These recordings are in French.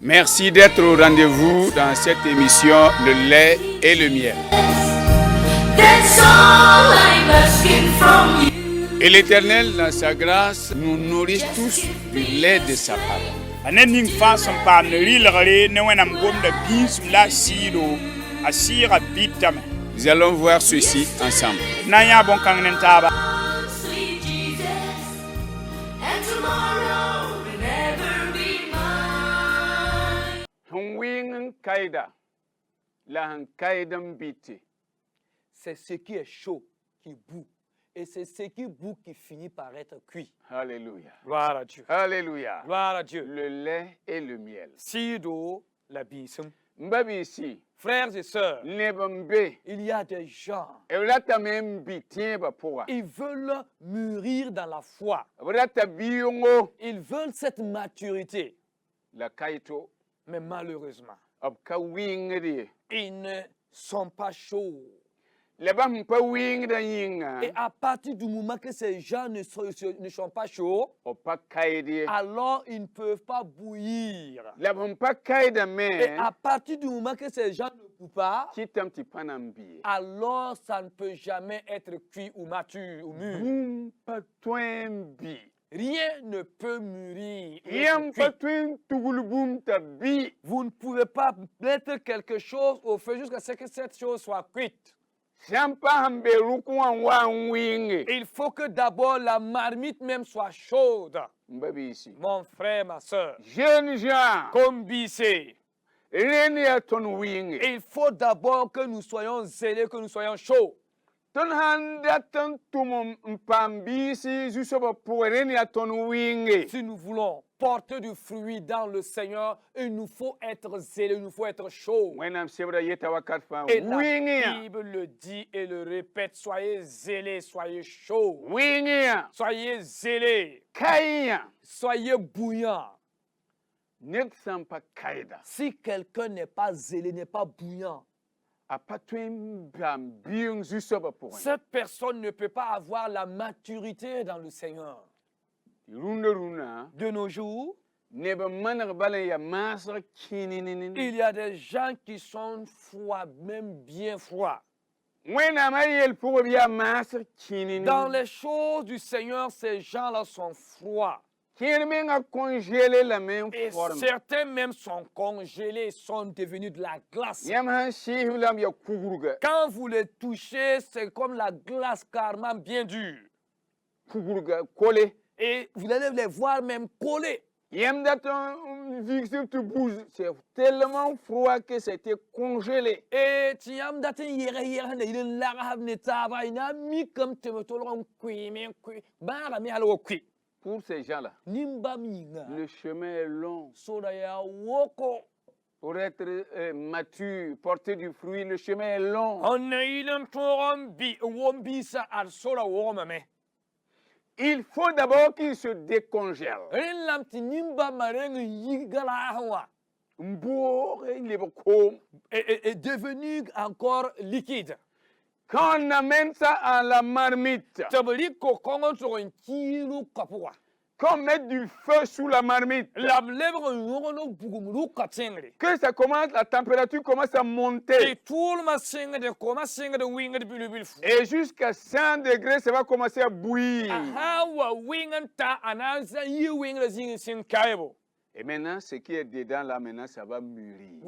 Merci d'être au rendez-vous dans cette émission Le lait et le miel. Et l'Éternel, dans sa grâce, nous nourrit tous du lait de sa parole. Nous allons voir ceci ensemble. C'est ce qui est chaud qui bout. Et c'est ce qui bout qui finit par être cuit. Alléluia. Gloire à Dieu. Alléluia. Gloire à Dieu. Le lait et le miel. Sido la bisum. Mbabi ici. Frères et sœurs, il y a des gens, ils veulent mûrir dans la foi. Ils veulent cette maturité. Mais malheureusement, ils ne sont pas chauds. Et à partir du moment que ces gens ne sont pas chauds, alors ils ne peuvent pas bouillir. Et à partir du moment que ces gens ne bouillent pas, alors ça ne peut jamais être cuit ou mature ou mûr. Rien ne peut mûrir. Vous ne pouvez pas mettre quelque chose au feu jusqu'à ce que cette chose soit cuite. Il faut que d'abord la marmite même soit chaude. Mon frère, ma soeur, jeunes gens, combissez. Il faut d'abord que nous soyons zélés, que nous soyons chauds. Si nous voulons porter du fruit dans le Seigneur, il nous faut être zélés, il nous faut être chauds. Et la Bible le dit et le répète, soyez zélés, soyez chauds. Soyez zélés. Soyez bouillants. Si quelqu'un n'est pas zélé, n'est pas bouillant, cette personne ne peut pas avoir la maturité dans le Seigneur. De nos jours, il y a des gens qui sont froids, même bien froids. Dans les choses du Seigneur, ces gens-là sont froids. Et certains même sont congelés, sont devenus de la glace. Quand vous les touchez, c'est comme la glace carrément bien dure. Et vous allez les voir même coller. C'est tellement froid que c'était congelé. Et pour ces gens-là, le chemin est long. Pour être mature, porter du fruit, le chemin est long. Il faut d'abord qu'il se décongèle. Est devenu encore liquide. Quand on amène ça à la marmite, qu'on met du feu sous la marmite, que ça commence, la température commence à monter. Et jusqu'à 100 degrés, ça va commencer à bouillir. Et maintenant, ce qui est dedans là, maintenant, ça va mûrir.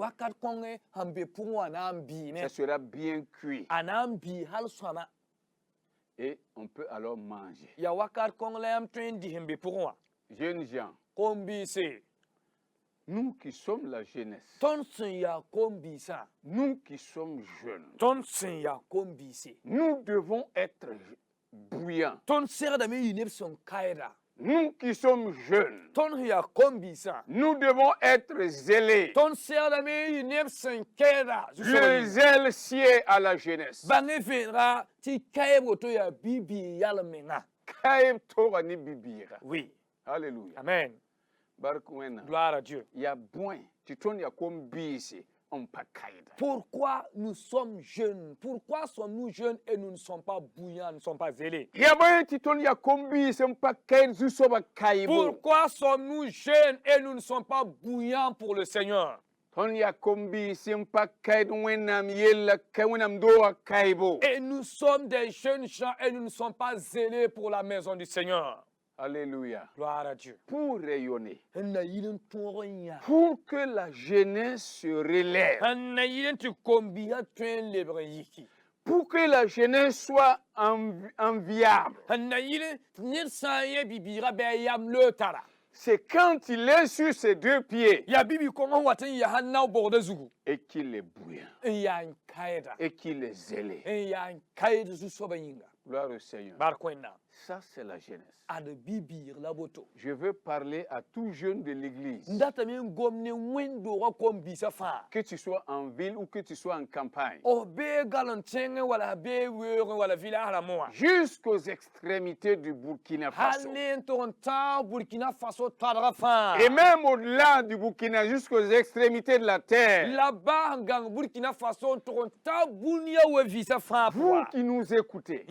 Ça sera bien cuit. Et on peut alors manger. Jeunes gens, nous qui sommes la jeunesse, nous qui sommes jeunes, nous devons être bouillants. Nous qui sommes jeunes, nous devons être zélés. Le zèle sied à la jeunesse. Oui. Alléluia. Amen. Gloire à Dieu. Il y a besoin. Tu tournes, il y a comme bise. Pourquoi nous sommes jeunes? Pourquoi sommes-nous jeunes et nous ne sommes pas bouillants, nous ne sommes pas zélés? Pourquoi sommes-nous jeunes et nous ne sommes pas bouillants pour le Seigneur? Et nous sommes des jeunes gens et nous ne sommes pas zélés pour la maison du Seigneur. Alléluia. Gloire à Dieu. Pour rayonner. Pour que la jeunesse se relève. Pour que la jeunesse soit enviable. C'est quand il est sur ses deux pieds et qu'il est bouillant et qu'il est zélé. Gloire au Seigneur. Ça, c'est la jeunesse. Je veux parler à tout jeune de l'église. Que tu sois en ville ou que tu sois en campagne. Jusqu'aux extrémités du Burkina Faso. Et même au-delà du Burkina, jusqu'aux extrémités de la terre. Vous qui nous écoutez.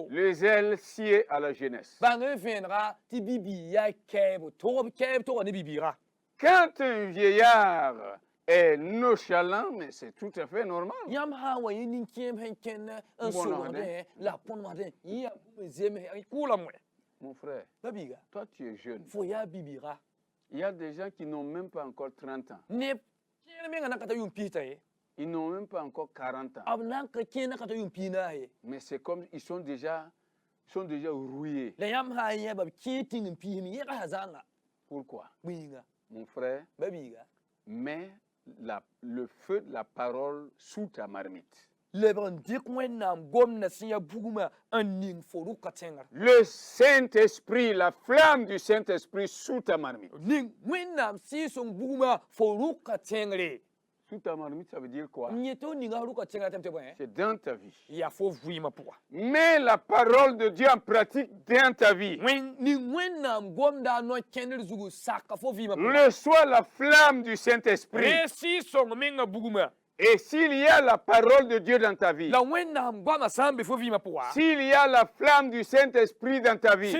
Le zèle sied à la jeunesse. Quand un vieillard est nonchalant, mais c'est tout à fait normal. Mon frère, toi tu es jeune. Il y a des gens qui n'ont même pas encore 30 ans. Ils n'ont même pas encore 40 ans. Mais c'est comme ils sont déjà rouillés. Pourquoi? Mon frère, mets le feu de la parole sous ta marmite. Le Saint-Esprit, la flamme du Saint-Esprit sous ta marmite. Sous ta marmite, ça veut dire quoi? C'est dans ta vie. Mets la parole de Dieu en pratique dans ta vie. Reçois la flamme du Saint-Esprit. Et s'il y a la parole de Dieu dans ta vie, s'il y a la flamme du Saint-Esprit dans ta vie,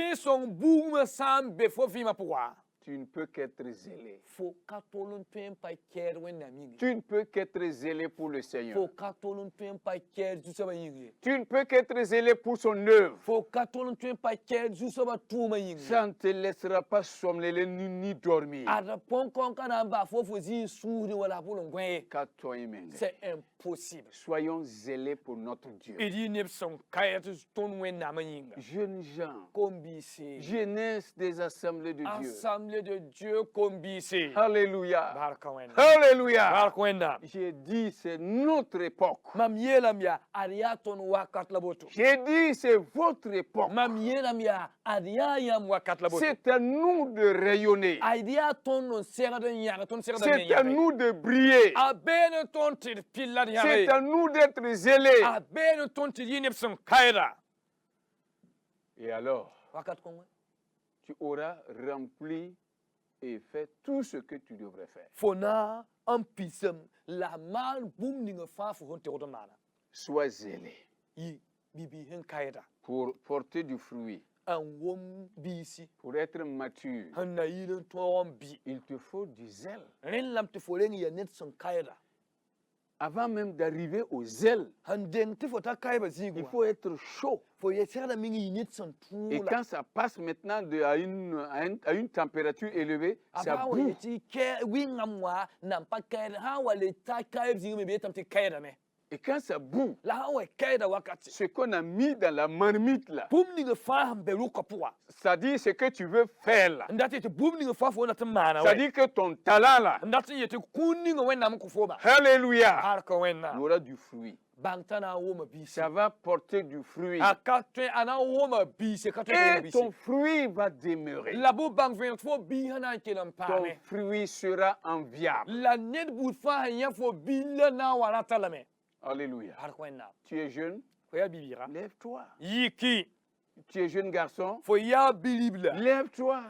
tu ne peux qu'être zélé. Tu ne peux qu'être zélé pour le Seigneur. Tu ne peux qu'être zélé pour son œuvre. Ça ne te laissera pas somnoler ni dormir. C'est impossible. Soyons zélés pour notre Dieu. Jeunes gens, jeunesse des assemblées de Dieu. De Dieu combissé. Alléluia. Alléluia. J'ai dit c'est notre époque. J'ai dit c'est votre époque. C'est à nous de rayonner. C'est à nous de briller. C'est à nous d'être zélés. Et alors, tu auras rempli et fait tout ce que tu devrais faire. Sois zélé pour porter du fruit. Pour être mature, il te faut du zèle. Avant même d'arriver au zèle, il faut être chaud. Et quand ça passe maintenant à une température élevée, ça boue. Et quand ça boue, ce qu'on a mis dans la marmite là, ça dit ce que tu veux faire là. Ça dit que ton talent là. Alléluia. Il y aura du fruit. Ça va porter du fruit. Et ton fruit va demeurer. Ton fruit sera enviable. Alléluia. Tu es jeune? Lève-toi. Tu es jeune garçon? Lève-toi.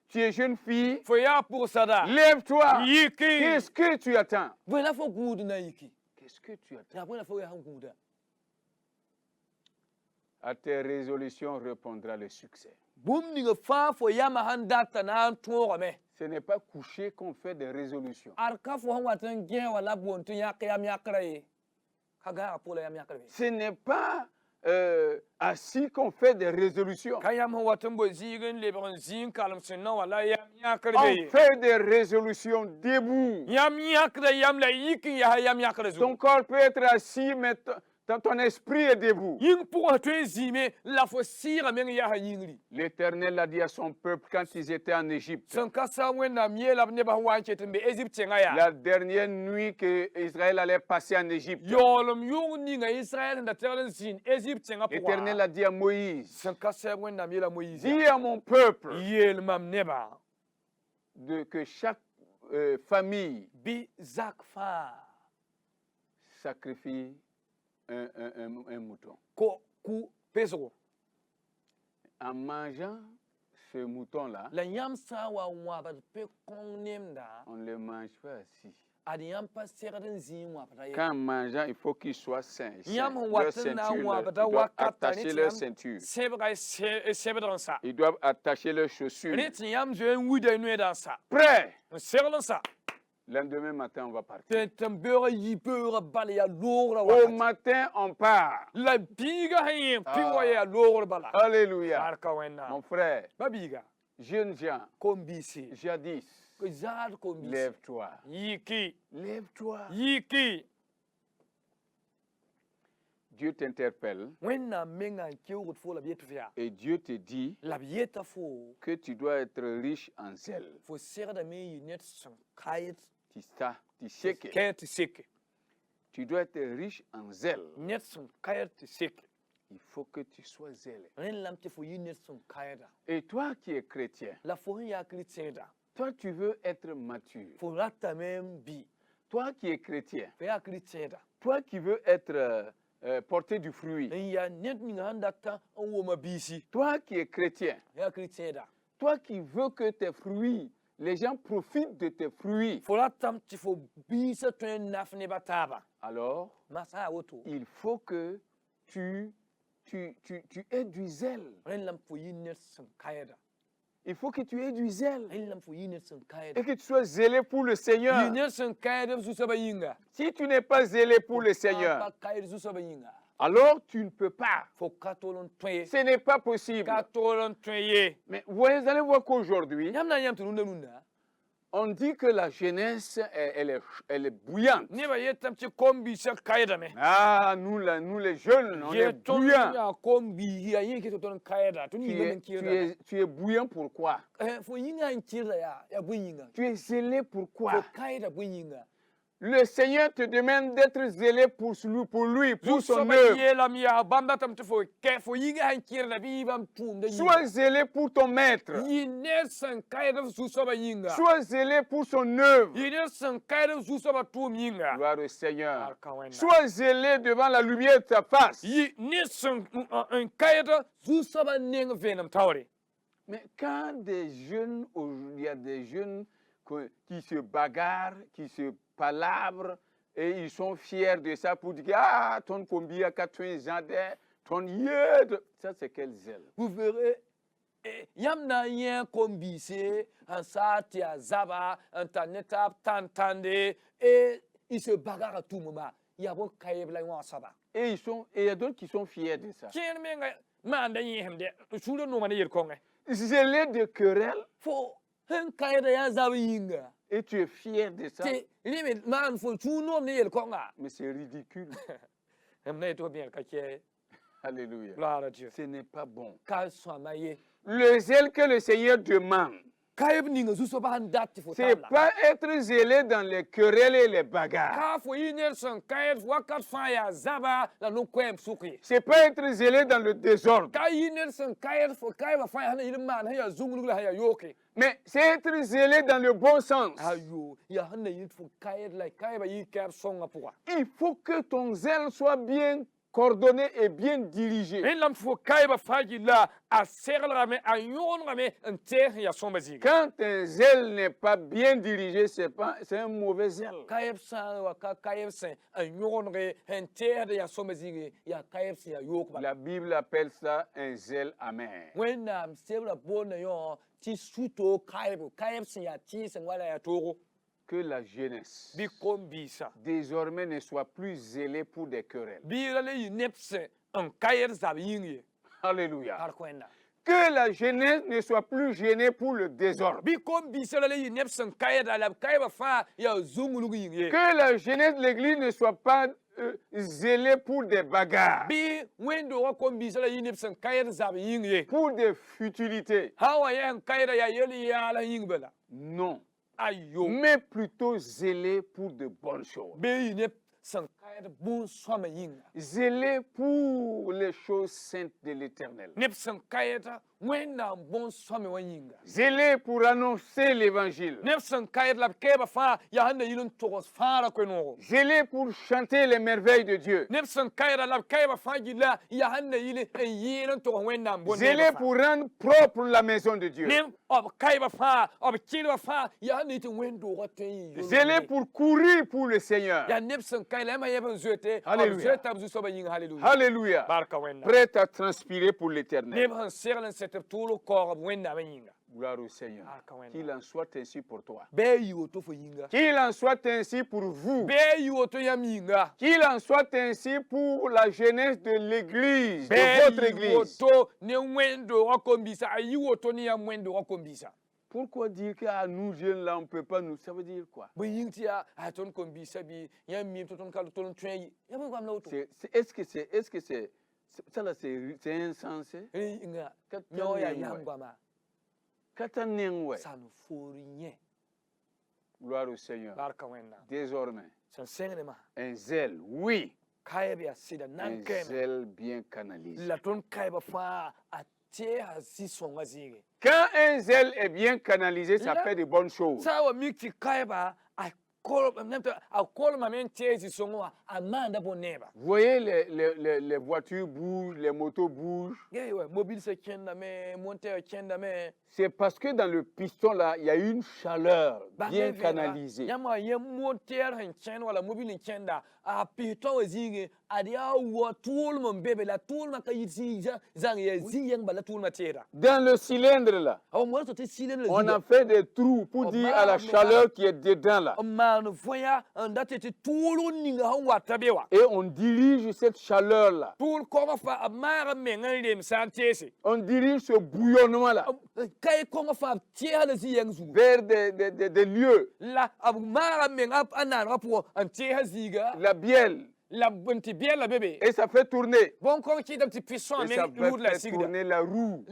Tu es jeune fille. Fo ya pour sada. Lève-toi. Yiki. Qu'est-ce que tu attends? Voilà fo good na yiki. Qu'est-ce que tu attends? Ya voilà fo ya good. À tes résolutions répondra le succès. Boum ni fa fo ya ma handata na to me. Ce n'est pas couché qu'on fait des résolutions. Arka fo han watan gen wala bontu ya kayam ya kraye. Kaga apole ya kraye. Ce n'est pas assis qu'on fait des résolutions. On fait des résolutions debout. Ton corps peut être assis, mais ton esprit est debout. L'Éternel a dit à son peuple quand ils étaient en Égypte. La dernière nuit que Israël allait passer en Égypte. L'Éternel a dit à Moïse, dis à mon peuple que chaque famille sacrifie un mouton. En mangeant ce mouton-là, on ne le mange pas assis. Quand en mangeant, il faut qu'il soit sain. Leur ceinture, ils doivent attacher leur ceinture. Ils doivent attacher leurs chaussures. Prêt. Le lendemain matin, on va partir. Au matin, on part. Alléluia. Mon frère, jeunes gens, jadis, lève-toi. Lève-toi. Dieu t'interpelle et Dieu te dit que tu dois être riche en zèle. Tu dois être riche en zèle. Il faut que tu sois zélé. Et toi qui es chrétien, toi tu veux être mature. Toi qui es chrétien, toi qui veux être porter du fruit. Toi qui es chrétien, toi qui veux que tes fruits, les gens profitent de tes fruits. Alors, il faut que tu aies du zèle. Il faut que tu aies du zèle. Et que tu sois zélé pour le Seigneur. Si tu n'es pas zélé pour le Seigneur, alors tu ne peux pas. Ce n'est pas possible. Mais vous allez voir qu'aujourd'hui, on dit que la jeunesse, elle est bouillante. Ah, nous les jeunes, on est bouillants. Tu es bouillant pourquoi? Tu es zélé pourquoi? Le Seigneur te demande d'être zélé pour lui, pour son œuvre. Sois zélé pour ton maître. Sois zélé pour son œuvre. Gloire au Seigneur. Sois zélé devant la lumière de ta face. Mais quand il y a des jeunes qui se bagarrent, qui se palabrent, et ils sont fiers de ça pour dire ah, ton combi à 80 ans, ton yed. Ça, c'est quel zèle? Vous verrez, yamna yen kombise, un sati à zaba, un tanetap, tantande, et ils se bagarrent à tout moment. Il y a beaucoup de saba. Et il y a d'autres qui sont fiers de ça. Zélé de querelle. Et tu es fier de ça. Mais c'est ridicule. Alléluia. Ce n'est pas bon. Le zèle que le Seigneur demande, c'est pas être zélé dans les querelles et les bagarres. C'est pas être zélé dans le désordre. Mais c'est être zélé dans le bon sens. Il faut que ton zèle soit bien coordonnée et bien dirigée. Quand un zèle n'est pas bien dirigé, c'est un mauvais zèle. La Bible appelle ça un zèle amer. Que la jeunesse désormais ne soit plus zélée pour des querelles. Alléluia. Que la jeunesse ne soit plus gênée pour le désordre. Que la jeunesse de l'église ne soit pas zélée pour des bagarres, pour des futilités. Non. Mais plutôt zélé pour de bonnes choses. Zélé pour les choses saintes de l'Éternel. Zélé pour annoncer l'évangile. Zélé pour chanter les merveilles de Dieu. Zélé pour rendre propre la maison de Dieu. Zélé pour courir pour le Seigneur. Alléluia. Alléluia. Prêt à transpirer pour l'Éternel. Gloire au Seigneur. Qu'il en soit ainsi pour toi. Qu'il en soit ainsi pour vous. Qu'il en soit ainsi pour la jeunesse de l'église, de votre église. Pourquoi dire qu'à nous jeunes là, on ne peut pas nous... Ça veut dire quoi? Est-ce que c'est ça là, c'est insensé? Ça ne faut rien. Gloire au Seigneur. Désormais, un zèle, oui. Un zèle bien canalisé. Quand un zèle est bien canalisé, ça fait de bonnes choses. Vous voyez, les voitures bougent, les motos bougent. C'est parce que dans le piston là, il y a une chaleur bien canalisée. Dans le cylindre là, on a fait des trous pour dire à la chaleur qui est dedans là. Et on dirige cette chaleur là. On dirige ce bouillonnement là vers des lieux. La bielle. Et ça fait tourner. Et ça fait tourner la roue.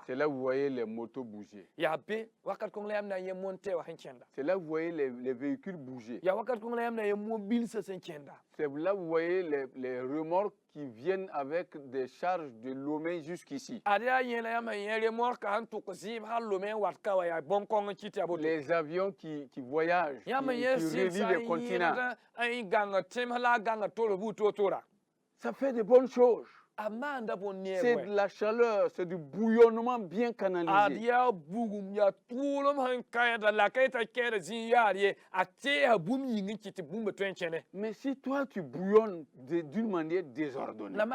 C'est là où vous voyez les motos bouger. C'est là où vous voyez les véhicules bouger. C'est là où vous voyez les remorques qui viennent avec des charges de Lomé jusqu'ici. Les avions qui voyagent, qui relient les continents. Ça fait de bonnes choses. C'est de la chaleur, c'est du bouillonnement bien canalisé. Mais si toi tu bouillonnes d'une manière désordonnée, ça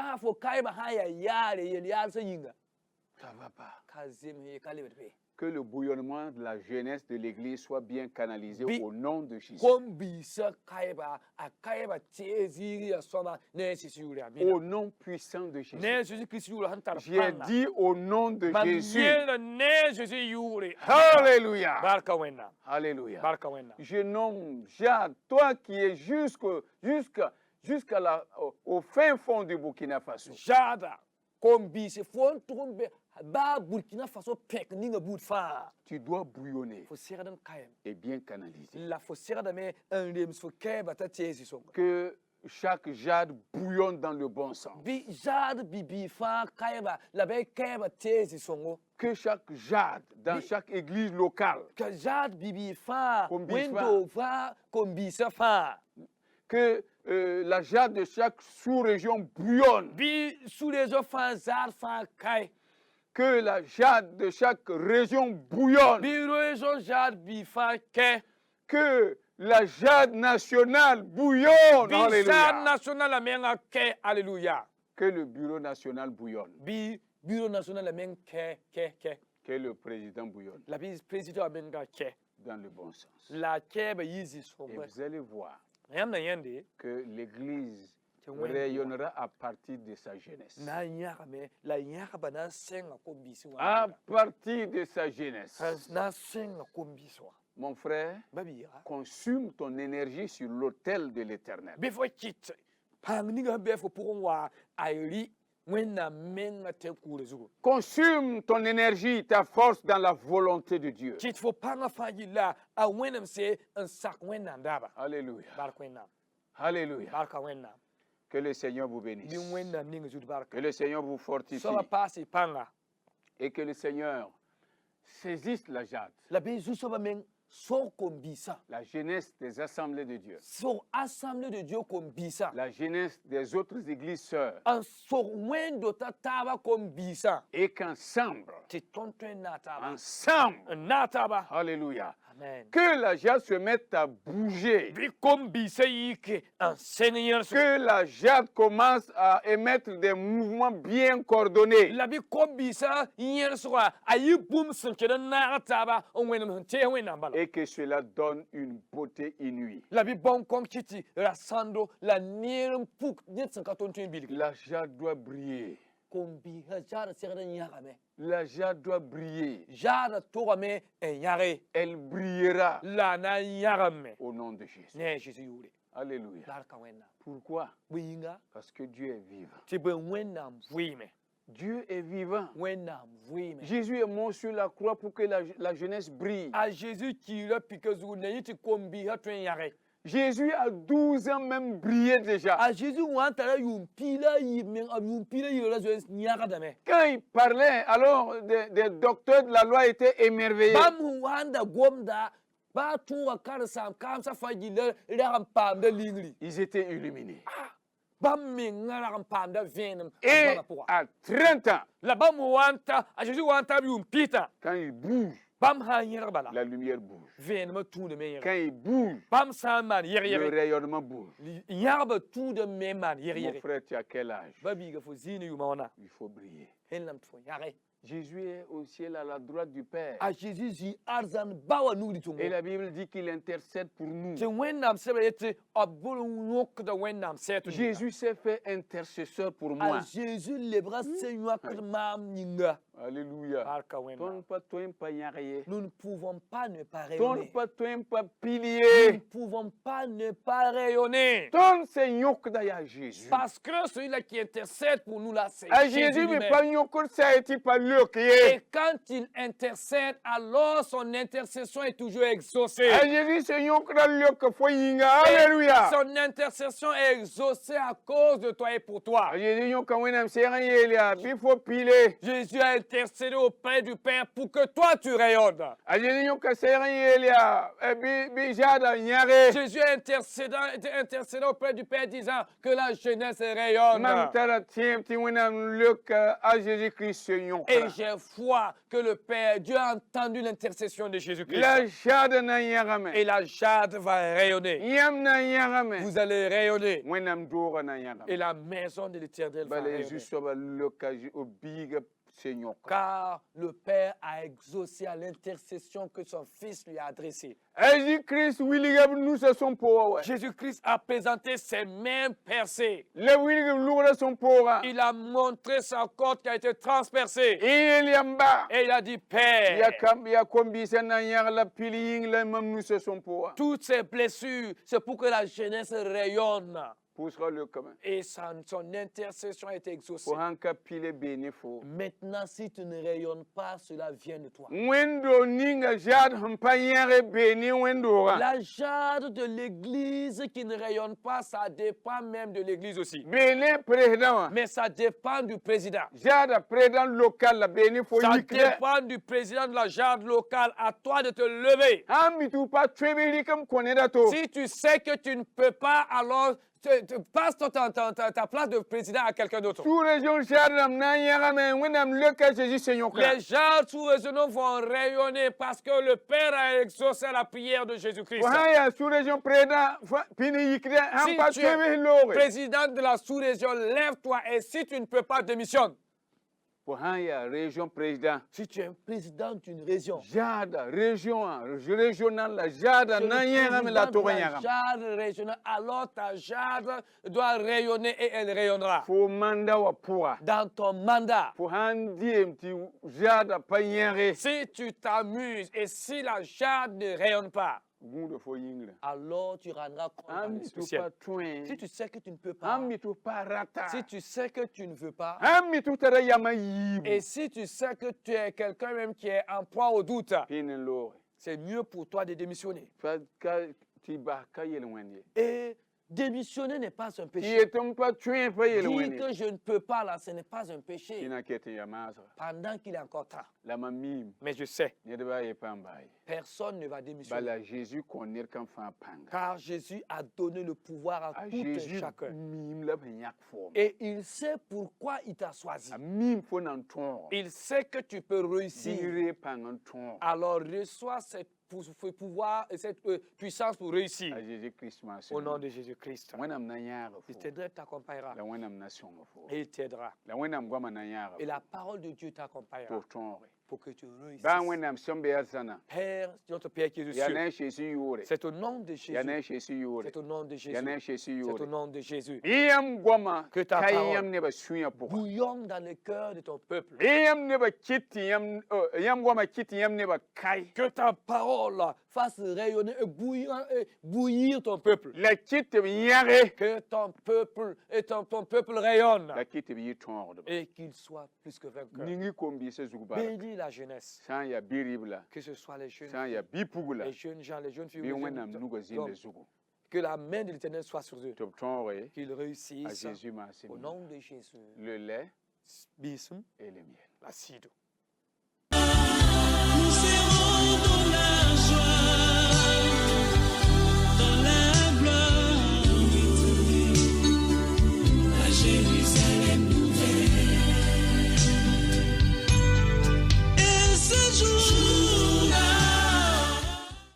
ne va pas. Que le bouillonnement de la jeunesse de l'église soit bien canalisé au nom de Jésus. Au nom puissant de Jésus. J'ai dit au nom de Jésus. Alléluia. Alléluia. Je nomme Jade, toi qui es jusqu'au fin fond du Burkina Faso. Tu dois bouillonner et bien canaliser. Que chaque jade bouillonne dans le bon sens. Que chaque jade dans chaque église locale Que la jade de chaque sous-région bouillonne. Que la jade de chaque région bouillonne. Que la jade nationale bouillonne. Alléluia. Que le bureau national bouillonne. Que le président bouillonne. Dans le bon sens. Et vous allez voir que l'Église rayonnera à partir de sa jeunesse. À partir de sa jeunesse. Mon frère, consume ton énergie sur l'autel de l'Éternel. Consume ton énergie, ta force dans la volonté de Dieu. Alléluia. Alléluia. Que le Seigneur vous bénisse. Que le Seigneur vous fortifie. Et que le Seigneur saisisse la jade. La jeunesse des assemblées de Dieu. La jeunesse des autres églises sœurs. Et qu'ensemble, alléluia, que la jade se mette à bouger. Que la jade commence à émettre des mouvements bien coordonnés. Et que cela donne une beauté inouïe. La jade doit briller. La jade doit briller. Elle brillera au nom de Jésus. Alléluia. Pourquoi? Parce que Dieu est vivant. Dieu est vivant. Jésus est mort sur la croix pour que la jeunesse brille. Jésus a 12 ans même brillé déjà. Quand il parlait, alors des docteurs de la loi étaient émerveillés. Ils étaient illuminés. Et à 30 ans, quand il bouge, la lumière bouge. Quand il bouge, le rayonnement bouge. Mon frère, tu as quel âge? Il faut briller. Jésus est au ciel à la droite du Père. Et la Bible dit qu'il intercède pour nous. Jésus s'est fait intercesseur pour moi. Alléluia. Nous ne pouvons pas ne pas rayonner. Nous ne pouvons pas ne pas rayonner. Parce que celui-là qui intercède pour nous là, c'est Jésus lui-même. Et quand il intercède, alors son intercession est toujours exaucée. Alléluia. Son intercession est exaucée à cause de toi et pour toi. Jésus a intercédé auprès du Père pour que toi tu rayonnes. Jésus a intercédé auprès du Père disant que la jeunesse rayonne. Et j'ai foi que le Père, Dieu a entendu l'intercession de Jésus-Christ. Et la jade va rayonner. Vous allez rayonner. Et la maison de l'Éternel va rayonner. Car le Père a exaucé à l'intercession que son Fils lui a adressée. Jésus-Christ a présenté ses mains percées. Il a montré sa côte qui a été transpercée. Et il a dit, Père, toutes ces blessures, c'est pour que la jeunesse rayonne. Et son intercession est exaucée. Maintenant, si tu ne rayonnes pas, cela vient de toi. La jade de l'église qui ne rayonne pas, ça dépend même de l'église aussi. Mais ça dépend du président. Ça dépend du président de la jade locale. À toi de te lever. Si tu sais que tu ne peux pas, alors passe ta place de président à quelqu'un d'autre. Les gens sous-régionaux vont rayonner parce que le Père a exaucé la prière de Jésus-Christ. Si tu es président de la sous-région, lève-toi et si tu ne peux pas, démissionne. Si tu es un président d'une région, alors ta jade doit rayonner et elle rayonnera. Dans ton mandat, si tu t'amuses et si la jade ne rayonne pas, alors tu rendras compte. Si tu sais que tu ne peux pas, si tu sais que tu ne veux pas, et si tu sais que tu es quelqu'un même qui est en proie au doute, c'est mieux pour toi de démissionner. Et démissionner n'est pas un péché. Dire que je ne peux pas là, ce n'est pas un péché. Pendant qu'il est encore temps. Mais je sais, personne ne va démissionner. Car Jésus a donné le pouvoir à tout un chacun. Et il sait pourquoi il t'a choisi. Il sait que tu peux réussir. Alors reçois cette pouvoir et cette puissance pour réussir. Au nom de Jésus-Christ. Il t'aidera, t'accompagnera. Et il t'aidera. Et la parole de Dieu t'accompagnera. Pour que tu réussisses. Père, notre Père qui est aux cieux, c'est au nom de Jésus. C'est au nom de Jésus. C'est au nom de Jésus. Que ta parole bouillonne dans le cœur de ton peuple. Que ta parole fasse rayonner et bouillir ton peuple. Que ton peuple rayonne. Et qu'il soit plus que vainqueur. Bénis la jeunesse. Que ce soit les jeunes gens, les jeunes filles, que la main de l'Éternel soit sur eux. Qu'ils réussissent au nom de Jésus. Le lait Bisum et le miel. L'acido.